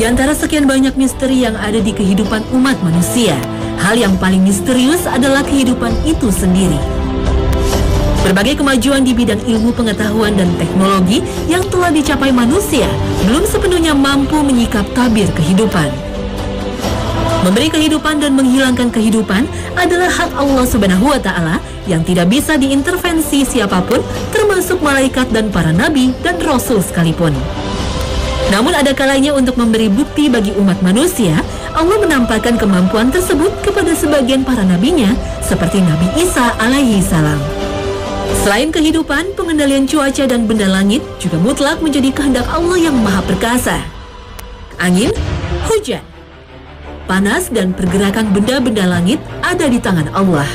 antara sekian banyak misteri yang ada di kehidupan umat manusia, hal yang paling misterius adalah kehidupan itu sendiri. Berbagai kemajuan di bidang ilmu pengetahuan dan teknologi yang telah dicapai manusia belum sepenuhnya mampu menyikap tabir kehidupan. Memberi kehidupan dan menghilangkan kehidupan adalah hak Allah Subhanahu wa Ta'ala yang tidak bisa diintervensi siapapun, termasuk malaikat dan para nabi dan rasul sekalipun. Namun ada kalanya untuk memberi bukti bagi umat manusia, Allah menampakkan kemampuan tersebut kepada sebagian para nabinya, seperti Nabi Isa alaihi salam. Selain kehidupan, pengendalian cuaca dan benda langit juga mutlak menjadi kehendak Allah yang maha perkasa. Angin, hujan, panas dan pergerakan benda-benda langit ada di tangan Allah.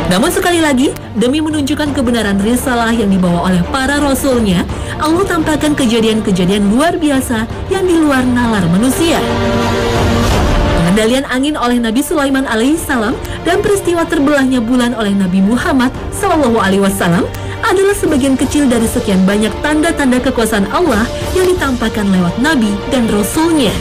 Namun sekali lagi, demi menunjukkan kebenaran risalah yang dibawa oleh para rasulnya, Allah tampakkan kejadian-kejadian luar biasa yang di luar nalar manusia. Pengendalian angin oleh Nabi Sulaiman alaihissalam dan peristiwa terbelahnya bulan oleh Nabi Muhammad SAW adalah sebagian kecil dari sekian banyak tanda-tanda kekuasaan Allah yang ditampakkan lewat Nabi dan Rasulnya.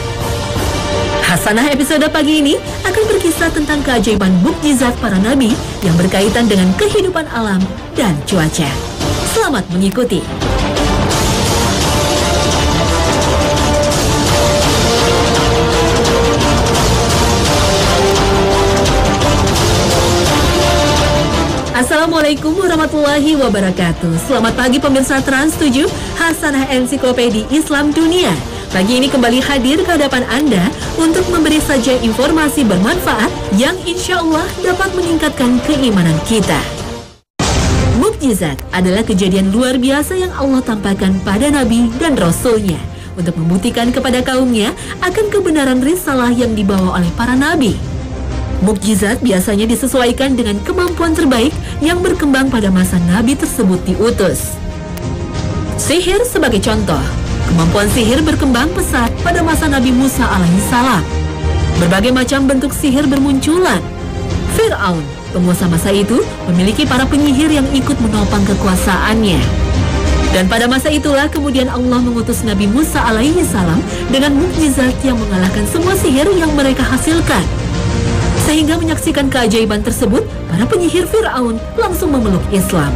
Hasanah episode pagi ini akan berkisah tentang keajaiban mukjizat para nabi yang berkaitan dengan kehidupan alam dan cuaca. Selamat mengikuti. Assalamualaikum warahmatullahi wabarakatuh. Selamat pagi pemirsa Trans 7, Hasanah Ensiklopedi Islam Dunia. Pagi ini kembali hadir ke hadapan Anda untuk memberi saja informasi bermanfaat yang insya Allah dapat meningkatkan keimanan kita. Mukjizat adalah kejadian luar biasa yang Allah tampakkan pada Nabi dan Rasulnya untuk membuktikan kepada kaumnya akan kebenaran risalah yang dibawa oleh para Nabi. Mukjizat biasanya disesuaikan dengan kemampuan terbaik yang berkembang pada masa Nabi tersebut diutus. Sihir sebagai contoh. Kemampuan sihir berkembang pesat pada masa Nabi Musa alaihissalam. Berbagai macam bentuk sihir bermunculan. Fir'aun, penguasa masa itu, memiliki para penyihir yang ikut menopang kekuasaannya. Dan pada masa itulah kemudian Allah mengutus Nabi Musa alaihissalam dengan mukjizat yang mengalahkan semua sihir yang mereka hasilkan. Sehingga menyaksikan keajaiban tersebut, para penyihir Fir'aun langsung memeluk Islam.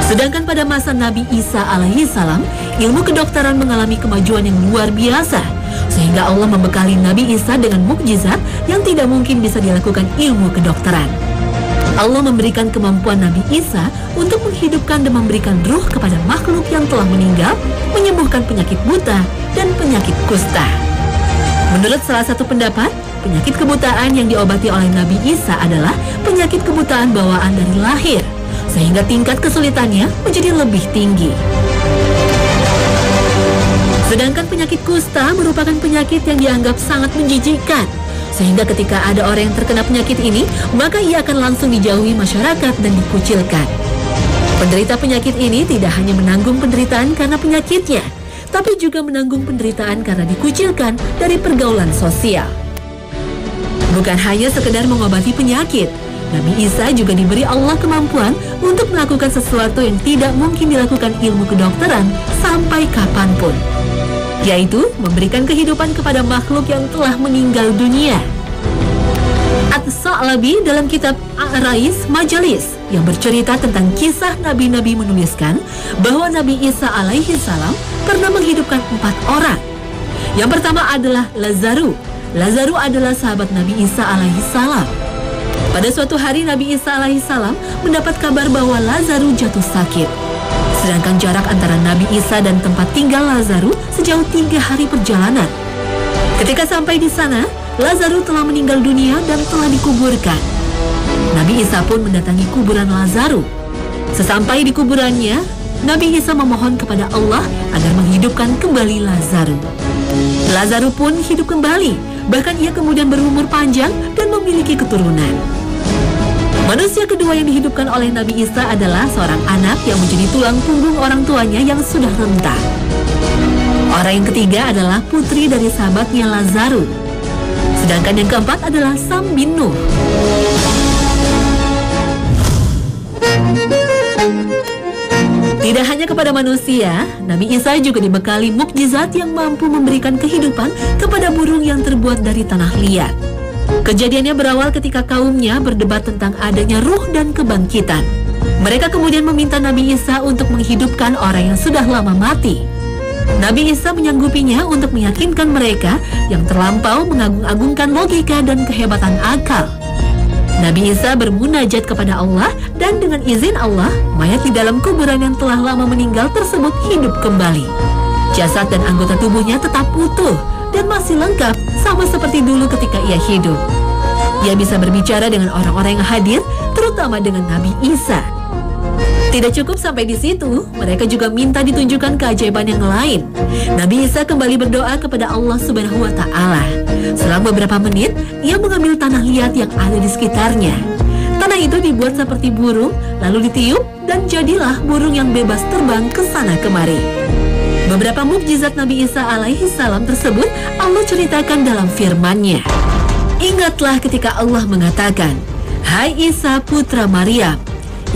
Sedangkan pada masa Nabi Isa alaihissalam, ilmu kedokteran mengalami kemajuan yang luar biasa, sehingga Allah membekali Nabi Isa dengan mukjizat yang tidak mungkin bisa dilakukan ilmu kedokteran. Allah memberikan kemampuan Nabi Isa untuk menghidupkan dan memberikan ruh kepada makhluk yang telah meninggal, menyembuhkan penyakit buta dan penyakit kusta. Menurut salah satu pendapat, penyakit kebutaan yang diobati oleh Nabi Isa adalah penyakit kebutaan bawaan dari lahir, sehingga tingkat kesulitannya menjadi lebih tinggi. Sedangkan penyakit kusta merupakan penyakit yang dianggap sangat menjijikkan, sehingga ketika ada orang yang terkena penyakit ini, maka ia akan langsung dijauhi masyarakat dan dikucilkan. Penderita penyakit ini tidak hanya menanggung penderitaan karena penyakitnya, tapi juga menanggung penderitaan karena dikucilkan dari pergaulan sosial. Bukan hanya sekedar mengobati penyakit, Nabi Isa juga diberi Allah kemampuan untuk melakukan sesuatu yang tidak mungkin dilakukan ilmu kedokteran sampai kapanpun, yaitu memberikan kehidupan kepada makhluk yang telah meninggal dunia. At-Sa'labi dalam kitab A'rais Majalis yang bercerita tentang kisah Nabi-Nabi menuliskan bahwa Nabi Isa alaihissalam pernah menghidupkan 4 orang. Yang pertama adalah Lazaru. Lazaru adalah sahabat Nabi Isa alaihissalam. Pada suatu hari Nabi Isa alaihissalam mendapat kabar bahwa Lazaru jatuh sakit. Sedangkan jarak antara Nabi Isa dan tempat tinggal Lazaru sejauh 3 hari perjalanan. Ketika sampai di sana, Lazaru telah meninggal dunia dan telah dikuburkan. Nabi Isa pun mendatangi kuburan Lazaru. Sesampai di kuburannya, Nabi Isa memohon kepada Allah agar menghidupkan kembali Lazaru. Lazaru pun hidup kembali, bahkan ia kemudian berumur panjang dan memiliki keturunan. Manusia kedua yang dihidupkan oleh Nabi Isa adalah seorang anak yang menjadi tulang punggung orang tuanya yang sudah renta. Orang yang ketiga adalah putri dari sahabatnya Lazaru. Sedangkan yang keempat adalah Sam bin Nuh. Tidak hanya kepada manusia, Nabi Isa juga dibekali mukjizat yang mampu memberikan kehidupan kepada burung yang terbuat dari tanah liat. Kejadiannya berawal ketika kaumnya berdebat tentang adanya ruh dan kebangkitan. Mereka kemudian meminta Nabi Isa untuk menghidupkan orang yang sudah lama mati. Nabi Isa menyanggupinya untuk meyakinkan mereka yang terlampau mengagung-agungkan logika dan kehebatan akal. Nabi Isa bermunajat kepada Allah dan dengan izin Allah, mayat di dalam kuburan yang telah lama meninggal tersebut hidup kembali. Jasad dan anggota tubuhnya tetap utuh dan masih lengkap sama seperti dulu ketika ia hidup. Ia bisa berbicara dengan orang-orang yang hadir, terutama dengan Nabi Isa. Tidak cukup sampai di situ, mereka juga minta ditunjukkan keajaiban yang lain. Nabi Isa kembali berdoa kepada Allah Subhanahu wa Ta'ala. Selang beberapa menit, ia mengambil tanah liat yang ada di sekitarnya. Tanah itu dibuat seperti burung, lalu ditiup, dan jadilah burung yang bebas terbang ke sana kemari. Beberapa mukjizat Nabi Isa alaihi salam tersebut Allah ceritakan dalam firman-Nya. Ingatlah ketika Allah mengatakan, "Hai Isa putra Maryam,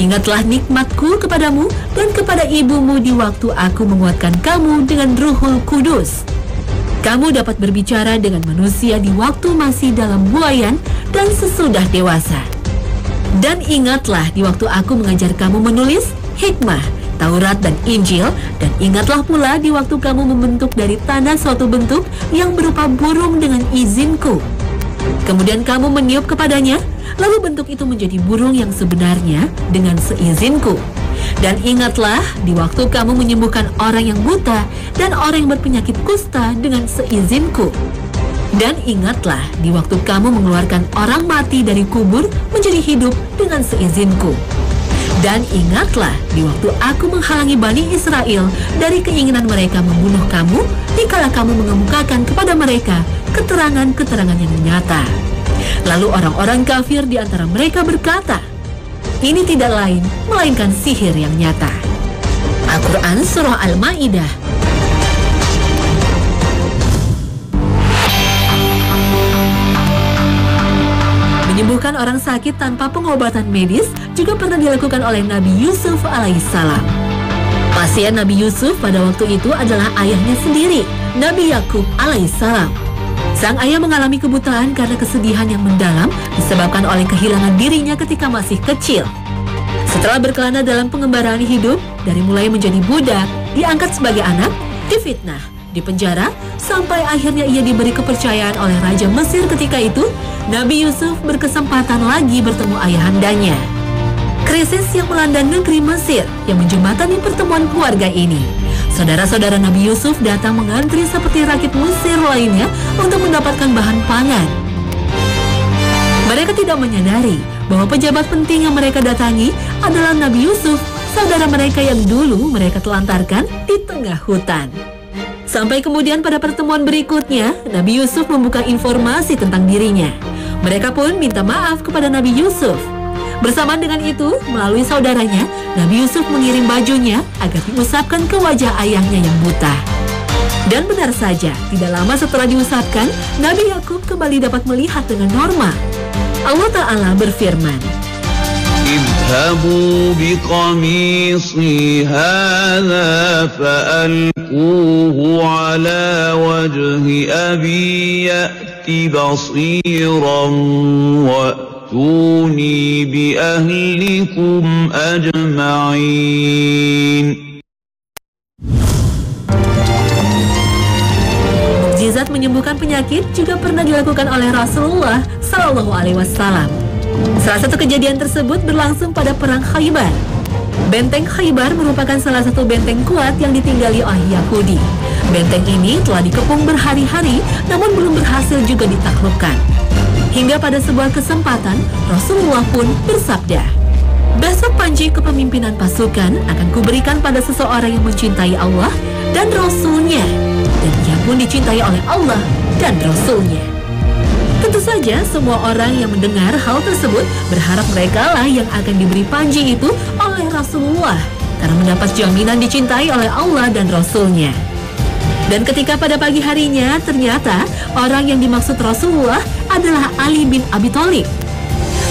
ingatlah nikmatku kepadamu dan kepada ibumu di waktu aku menguatkan kamu dengan Ruhul Kudus. Kamu dapat berbicara dengan manusia di waktu masih dalam buayan dan sesudah dewasa. Dan ingatlah di waktu aku mengajar kamu menulis hikmah, Taurat dan Injil, dan ingatlah pula di waktu kamu membentuk dari tanah suatu bentuk yang berupa burung dengan izinku. Kemudian kamu meniup kepadanya, lalu bentuk itu menjadi burung yang sebenarnya dengan seizinku. Dan ingatlah di waktu kamu menyembuhkan orang yang buta dan orang yang berpenyakit kusta dengan seizinku. Dan ingatlah di waktu kamu mengeluarkan orang mati dari kubur menjadi hidup dengan seizinku. Dan ingatlah di waktu aku menghalangi Bani Israel dari keinginan mereka membunuh kamu, dikala kamu mengemukakan kepada mereka keterangan-keterangan yang nyata. Lalu orang-orang kafir di antara mereka berkata, ini tidak lain melainkan sihir yang nyata." Al-Quran Surah Al-Ma'idah. Menyembuhkan orang sakit tanpa pengobatan medis juga pernah dilakukan oleh Nabi Yusuf alaihissalam. Pasien Nabi Yusuf pada waktu itu adalah ayahnya sendiri, Nabi Yakub alaihissalam. Sang ayah mengalami kebutaan karena kesedihan yang mendalam disebabkan oleh kehilangan dirinya ketika masih kecil. Setelah berkelana dalam pengembaraan hidup, dari mulai menjadi budak, diangkat sebagai anak, difitnah, dipenjara, sampai akhirnya ia diberi kepercayaan oleh Raja Mesir ketika itu, Nabi Yusuf berkesempatan lagi bertemu ayahandanya. Krisis yang melanda negeri Mesir yang menjembatani pertemuan keluarga ini. Saudara-saudara Nabi Yusuf datang mengantri seperti rakyat Mesir lainnya untuk mendapatkan bahan pangan. Mereka tidak menyadari bahwa pejabat penting yang mereka datangi adalah Nabi Yusuf, saudara mereka yang dulu mereka telantarkan di tengah hutan. Sampai kemudian pada pertemuan berikutnya, Nabi Yusuf membuka informasi tentang dirinya. Mereka pun minta maaf kepada Nabi Yusuf. Bersamaan dengan itu, melalui saudaranya, Nabi Yusuf mengirim bajunya agar diusapkan ke wajah ayahnya yang buta. Dan benar saja, tidak lama setelah diusapkan, Nabi Yakub kembali dapat melihat dengan normal. Allah Ta'ala berfirman, "Idhabu biqamisi hadha fa'alquhu ala wajhi abi ya'ti basiran wa'tuni bi ahlikum ajma'in." Mukjizat menyembuhkan penyakit juga pernah dilakukan oleh Rasulullah Shallallahu Alaihi Wasallam. Salah satu kejadian tersebut berlangsung pada perang Khaybar. Benteng Khaybar merupakan salah satu benteng kuat yang ditinggali oleh Yahudi. Benteng ini telah dikepung berhari-hari, namun belum berhasil juga ditaklukkan. Hingga pada sebuah kesempatan, Rasulullah pun bersabda, "Besok panji kepemimpinan pasukan akan kuberikan pada seseorang yang mencintai Allah dan Rasul-Nya, dan ia pun dicintai oleh Allah dan Rasul-Nya." Tentu saja semua orang yang mendengar hal tersebut berharap mereka lah yang akan diberi panji itu oleh Rasulullah, karena mendapat jaminan dicintai oleh Allah dan Rasul-Nya. Dan ketika pada pagi harinya ternyata orang yang dimaksud Rasulullah adalah Ali bin Abi Thalib.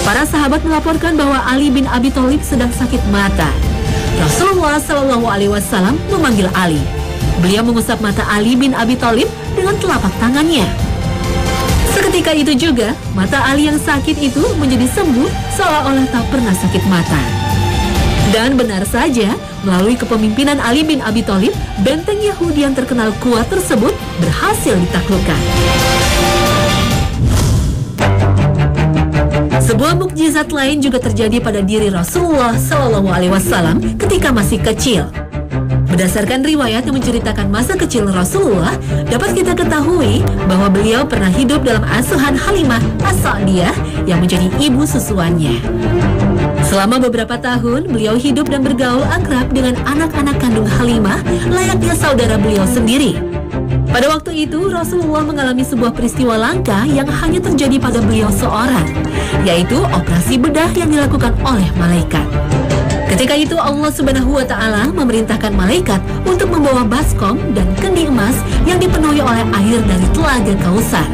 Para sahabat melaporkan bahwa Ali bin Abi Thalib sedang sakit mata. Rasulullah SAW memanggil Ali. Beliau mengusap mata Ali bin Abi Thalib dengan telapak tangannya. Seketika itu juga, mata Ali yang sakit itu menjadi sembuh seolah-olah tak pernah sakit mata. Dan benar saja, melalui kepemimpinan Ali bin Abi Thalib, benteng Yahudi yang terkenal kuat tersebut berhasil ditaklukkan. Sebuah mukjizat lain juga terjadi pada diri Rasulullah SAW ketika masih kecil. Berdasarkan riwayat yang menceritakan masa kecil Rasulullah, dapat kita ketahui bahwa beliau pernah hidup dalam asuhan Halimah As-Sa'diyah yang menjadi ibu susuannya. Selama beberapa tahun, beliau hidup dan bergaul akrab dengan anak-anak kandung Halimah, layaknya saudara beliau sendiri. Pada waktu itu, Rasulullah mengalami sebuah peristiwa langka yang hanya terjadi pada beliau seorang, yaitu operasi bedah yang dilakukan oleh malaikat. Ketika itu Allah Subhanahu wa Ta'ala memerintahkan malaikat untuk membawa baskom dan kendi emas yang dipenuhi oleh air dari telaga Kausar,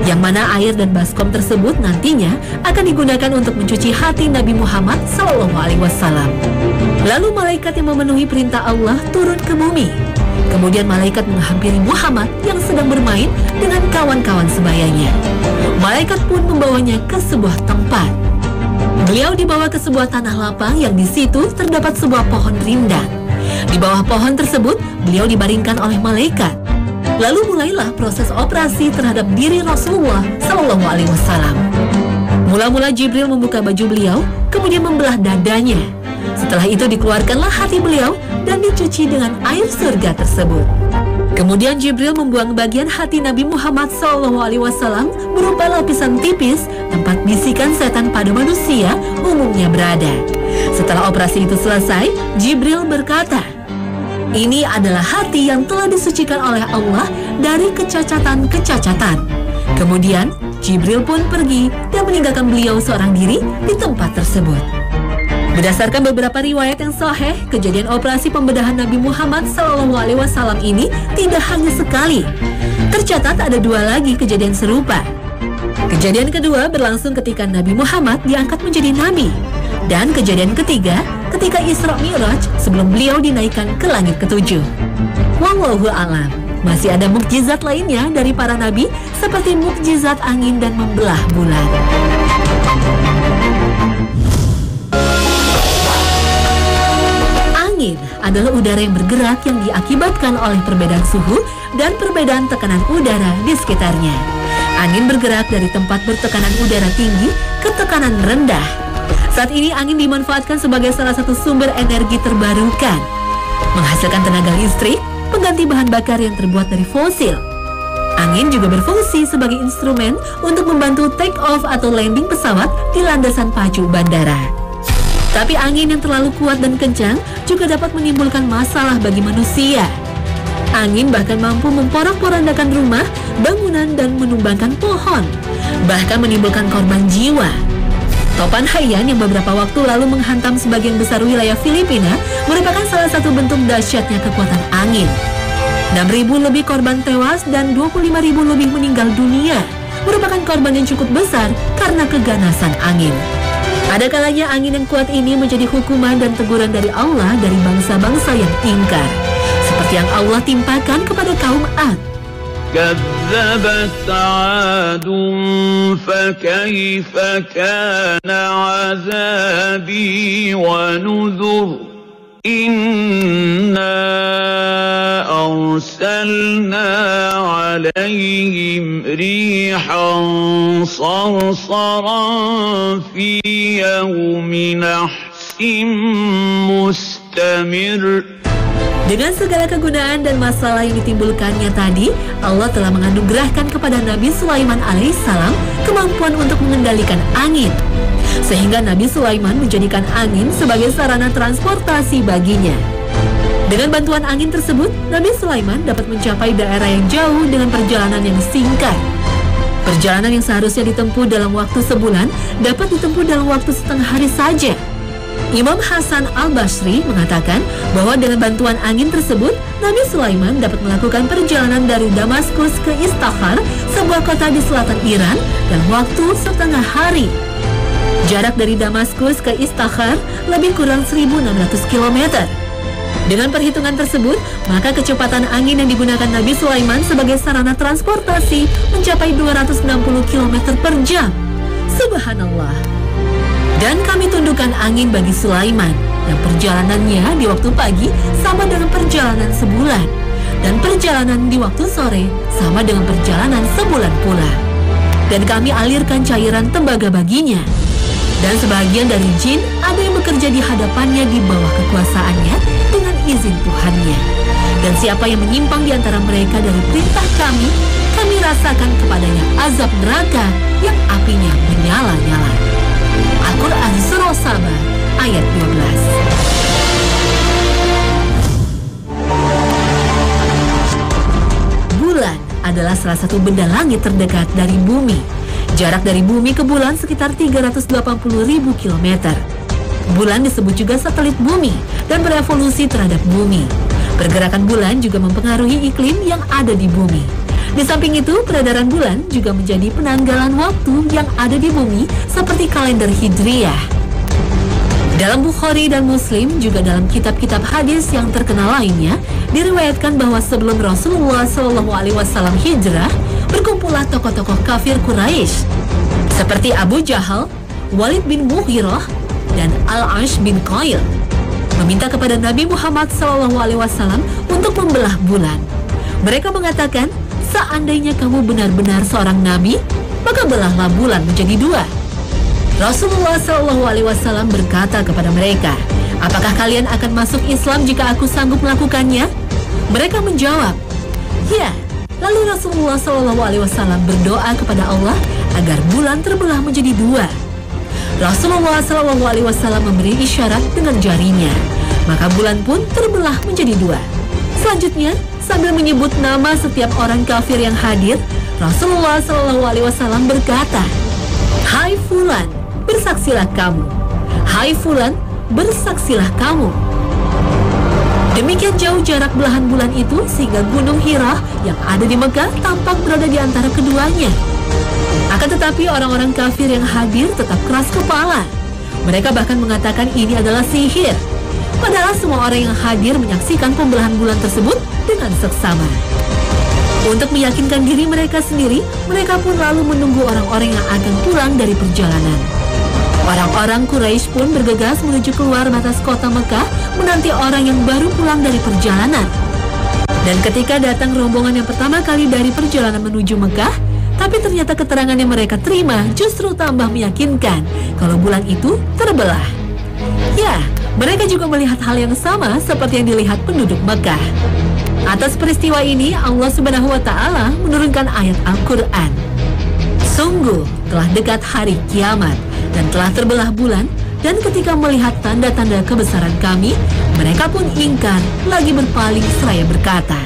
yang mana air dan baskom tersebut nantinya akan digunakan untuk mencuci hati Nabi Muhammad SAW. Lalu malaikat yang memenuhi perintah Allah turun ke bumi. Kemudian malaikat menghampiri Muhammad yang sedang bermain dengan kawan-kawan sebayanya. Malaikat pun membawanya ke sebuah tempat. Beliau dibawa ke sebuah tanah lapang yang di situ terdapat sebuah pohon rindang. Di bawah pohon tersebut, beliau dibaringkan oleh malaikat. Lalu mulailah proses operasi terhadap diri Rasulullah SAW. Mula-mula Jibril membuka baju beliau, kemudian membelah dadanya. Setelah itu dikeluarkanlah hati beliau dan dicuci dengan air surga tersebut. Kemudian Jibril membuang bagian hati Nabi Muhammad SAW berupa lapisan tipis tempat bisikan setan pada manusia umumnya berada. Setelah operasi itu selesai, Jibril berkata, "Ini adalah hati yang telah disucikan oleh Allah dari kecacatan-kecacatan." Kemudian Jibril pun pergi dan meninggalkan beliau seorang diri di tempat tersebut. Berdasarkan beberapa riwayat yang sahih, kejadian operasi pembedahan Nabi Muhammad SAW ini tidak hanya sekali. Tercatat ada 2 lagi kejadian serupa. Kejadian kedua berlangsung ketika Nabi Muhammad diangkat menjadi nabi. Dan kejadian ketiga ketika Isra Mi'raj sebelum beliau dinaikkan ke langit ke-7. Wallahu a'lam. Masih ada mukjizat lainnya dari para nabi seperti mukjizat angin dan membelah bulan. Angin adalah udara yang bergerak yang diakibatkan oleh perbedaan suhu dan perbedaan tekanan udara di sekitarnya. Angin bergerak dari tempat bertekanan udara tinggi ke tekanan rendah. Saat ini angin dimanfaatkan sebagai salah satu sumber energi terbarukan, menghasilkan tenaga listrik, pengganti bahan bakar yang terbuat dari fosil. Angin juga berfungsi sebagai instrumen untuk membantu take off atau landing pesawat di landasan pacu bandara. Tapi angin yang terlalu kuat dan kencang juga dapat menimbulkan masalah bagi manusia. Angin bahkan mampu memporak-porandakan rumah, bangunan, dan menumbangkan pohon, bahkan menimbulkan korban jiwa. Topan Haiyan yang beberapa waktu lalu menghantam sebagian besar wilayah Filipina merupakan salah satu bentuk dahsyatnya kekuatan angin. 6.000 lebih korban tewas dan 25.000 lebih meninggal dunia merupakan korban yang cukup besar karena keganasan angin. Ada kalanya angin yang kuat ini menjadi hukuman dan teguran dari Allah dari bangsa-bangsa yang ingkar, seperti yang Allah timpakan kepada kaum Ad. كذبت عاد فكيف كان عذابي ونذر إنا أرسلنا عليهم ريحا صرصرا في يوم نحس مستمر. Dengan segala kegunaan dan masalah yang ditimbulkannya tadi, Allah telah menganugerahkan kepada Nabi Sulaiman alaihissalam kemampuan untuk mengendalikan angin. Sehingga Nabi Sulaiman menjadikan angin sebagai sarana transportasi baginya. Dengan bantuan angin tersebut, Nabi Sulaiman dapat mencapai daerah yang jauh dengan perjalanan yang singkat. Perjalanan yang seharusnya ditempuh dalam waktu sebulan dapat ditempuh dalam waktu setengah hari saja. Imam Hasan al-Basri mengatakan bahwa dengan bantuan angin tersebut, Nabi Sulaiman dapat melakukan perjalanan dari Damaskus ke Istakhar, sebuah kota di selatan Iran, dalam waktu setengah hari. Jarak dari Damaskus ke Istakhar lebih kurang 1.600 km. Dengan perhitungan tersebut, maka kecepatan angin yang digunakan Nabi Sulaiman sebagai sarana transportasi mencapai 260 km per jam. Subhanallah. Dan kami tundukkan angin bagi Sulaiman, yang perjalanannya di waktu pagi sama dengan perjalanan sebulan, dan perjalanan di waktu sore sama dengan perjalanan sebulan pula. Dan kami alirkan cairan tembaga baginya. Dan sebagian dari jin ada yang bekerja di hadapannya di bawah kekuasaannya dengan izin Tuhannya. Dan siapa yang menyimpang di antara mereka dari perintah kami, kami rasakan kepadanya azab neraka yang apinya menyala-nyala. Al-Quran Surah Saba ayat 12. Bulan adalah salah satu benda langit terdekat dari bumi. Jarak dari bumi ke bulan sekitar 380.000 km. Bulan disebut juga satelit bumi dan berevolusi terhadap bumi. Pergerakan bulan juga mempengaruhi iklim yang ada di bumi. Di samping itu, peredaran bulan juga menjadi penanggalan waktu yang ada di bumi seperti kalender Hijriyah. Dalam Bukhari dan Muslim, juga dalam kitab-kitab hadis yang terkenal lainnya, diriwayatkan bahwa sebelum Rasulullah SAW hijrah, berkumpullah tokoh-tokoh kafir Quraisy seperti Abu Jahal, Walid bin Mughirah, dan Al-Ash bin Qail, meminta kepada Nabi Muhammad SAW untuk membelah bulan. Mereka mengatakan, seandainya kamu benar-benar seorang nabi, maka belahlah bulan menjadi dua. Rasulullah SAW berkata kepada mereka, apakah kalian akan masuk Islam jika aku sanggup melakukannya? Mereka menjawab, ya. Lalu Rasulullah SAW berdoa kepada Allah agar bulan terbelah menjadi dua. Rasulullah SAW memberi isyarat dengan jarinya, maka bulan pun terbelah menjadi dua. Selanjutnya, sambil menyebut nama setiap orang kafir yang hadir, Rasulullah SAW berkata, hai Fulan, bersaksilah kamu. Hai Fulan, bersaksilah kamu. Demikian jauh jarak belahan bulan itu sehingga Gunung Hira yang ada di Mekah tampak berada di antara keduanya. Akan tetapi orang-orang kafir yang hadir tetap keras kepala. Mereka bahkan mengatakan ini adalah sihir. Padahal semua orang yang hadir menyaksikan pembelahan bulan tersebut dengan seksama. Untuk meyakinkan diri mereka sendiri, mereka pun lalu menunggu orang-orang yang akan pulang dari perjalanan. Orang-orang Quraisy pun bergegas menuju keluar batas kota Mekah menanti orang yang baru pulang dari perjalanan. Dan ketika datang rombongan yang pertama kali dari perjalanan menuju Mekah, tapi ternyata keterangan yang mereka terima justru tambah meyakinkan kalau bulan itu terbelah. Ya, mereka juga melihat hal yang sama seperti yang dilihat penduduk Mekah. Atas peristiwa ini, Allah Subhanahu wa Ta'ala menurunkan ayat Al-Quran. Sungguh telah dekat hari kiamat dan telah terbelah bulan, dan ketika melihat tanda-tanda kebesaran kami, mereka pun ingkar lagi berpaling seraya berkata,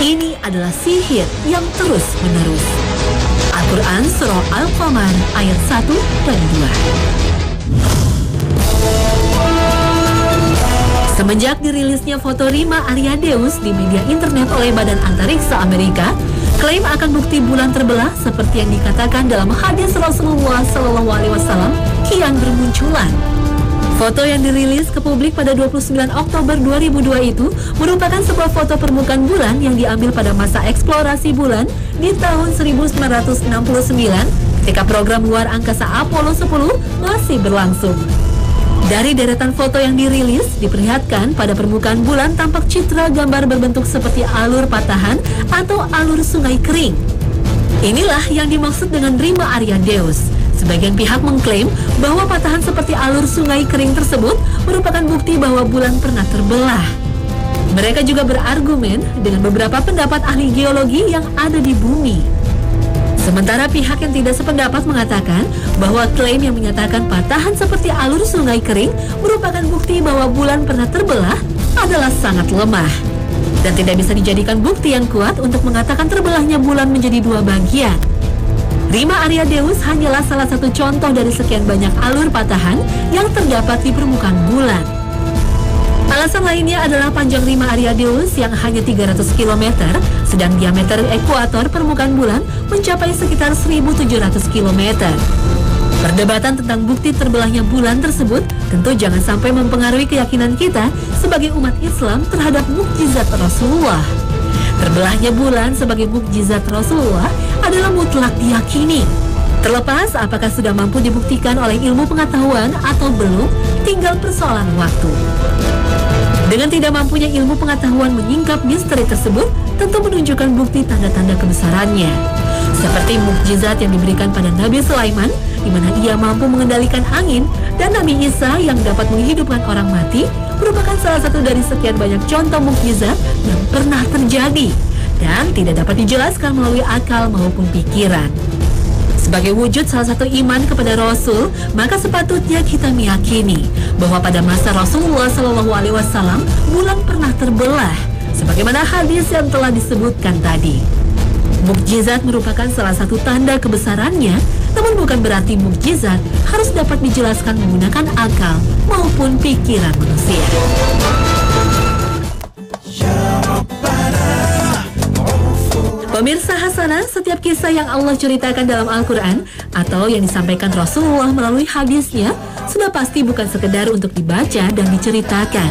ini adalah sihir yang terus-menerus. Al-Quran Surah Al-Qamar ayat 1 dan 2. Semenjak dirilisnya foto Rima Ariadeus di media internet oleh Badan Antariksa Amerika, klaim akan bukti bulan terbelah seperti yang dikatakan dalam hadis Rasulullah SAW kian bermunculan. Foto yang dirilis ke publik pada 29 Oktober 2002 itu merupakan sebuah foto permukaan bulan yang diambil pada masa eksplorasi bulan di tahun 1969 ketika program luar angkasa Apollo 10 masih berlangsung. Dari deretan foto yang dirilis, diperlihatkan pada permukaan bulan tampak citra gambar berbentuk seperti alur patahan atau alur sungai kering. Inilah yang dimaksud dengan Rima Ariadeus. Sebagian pihak mengklaim bahwa patahan seperti alur sungai kering tersebut merupakan bukti bahwa bulan pernah terbelah. Mereka juga berargumen dengan beberapa pendapat ahli geologi yang ada di bumi. Sementara pihak yang tidak sependapat mengatakan bahwa klaim yang menyatakan patahan seperti alur sungai kering merupakan bukti bahwa bulan pernah terbelah adalah sangat lemah dan tidak bisa dijadikan bukti yang kuat untuk mengatakan terbelahnya bulan menjadi dua bagian. Rima Ariadeus hanyalah salah satu contoh dari sekian banyak alur patahan yang terdapat di permukaan bulan. Alasan lainnya adalah panjang Rima Ariadeus yang hanya 300 km, sedang diameter ekuator permukaan bulan mencapai sekitar 1.700 km. Perdebatan tentang bukti terbelahnya bulan tersebut tentu jangan sampai mempengaruhi keyakinan kita sebagai umat Islam terhadap mukjizat Rasulullah. Terbelahnya bulan sebagai mukjizat Rasulullah adalah mutlak diyakini. Terlepas apakah sudah mampu dibuktikan oleh ilmu pengetahuan atau belum, tinggal persoalan waktu. Dengan tidak mampunya ilmu pengetahuan menyingkap misteri tersebut, tentu menunjukkan bukti tanda-tanda kebesarannya. Seperti mukjizat yang diberikan pada Nabi Sulaiman, di mana ia mampu mengendalikan angin, dan Nabi Isa yang dapat menghidupkan orang mati, merupakan salah satu dari sekian banyak contoh mukjizat yang pernah terjadi dan tidak dapat dijelaskan melalui akal maupun pikiran. Sebagai wujud salah satu iman kepada Rasul, maka sepatutnya kita meyakini bahwa pada masa Rasulullah SAW bulan pernah terbelah, sebagaimana hadis yang telah disebutkan tadi. Mukjizat merupakan salah satu tanda kebesarannya, namun bukan berarti mukjizat harus dapat dijelaskan menggunakan akal maupun pikiran manusia. Pemirsa Hasanah, setiap kisah yang Allah ceritakan dalam Al-Quran atau yang disampaikan Rasulullah melalui hadisnya sudah pasti bukan sekedar untuk dibaca dan diceritakan,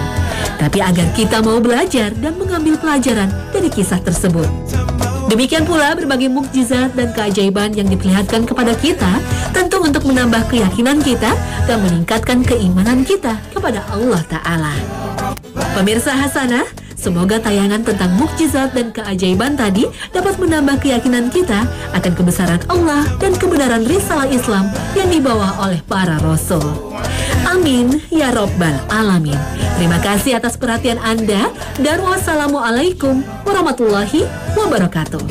tapi agar kita mau belajar dan mengambil pelajaran dari kisah tersebut. Demikian pula berbagai mukjizat dan keajaiban yang diperlihatkan kepada kita tentu untuk menambah keyakinan kita dan meningkatkan keimanan kita kepada Allah Ta'ala. Pemirsa Hasanah, semoga tayangan tentang mukjizat dan keajaiban tadi dapat menambah keyakinan kita akan kebesaran Allah dan kebenaran risalah Islam yang dibawa oleh para Rasul. Amin ya Rabbal Alamin. Terima kasih atas perhatian Anda dan wassalamualaikum warahmatullahi wabarakatuh.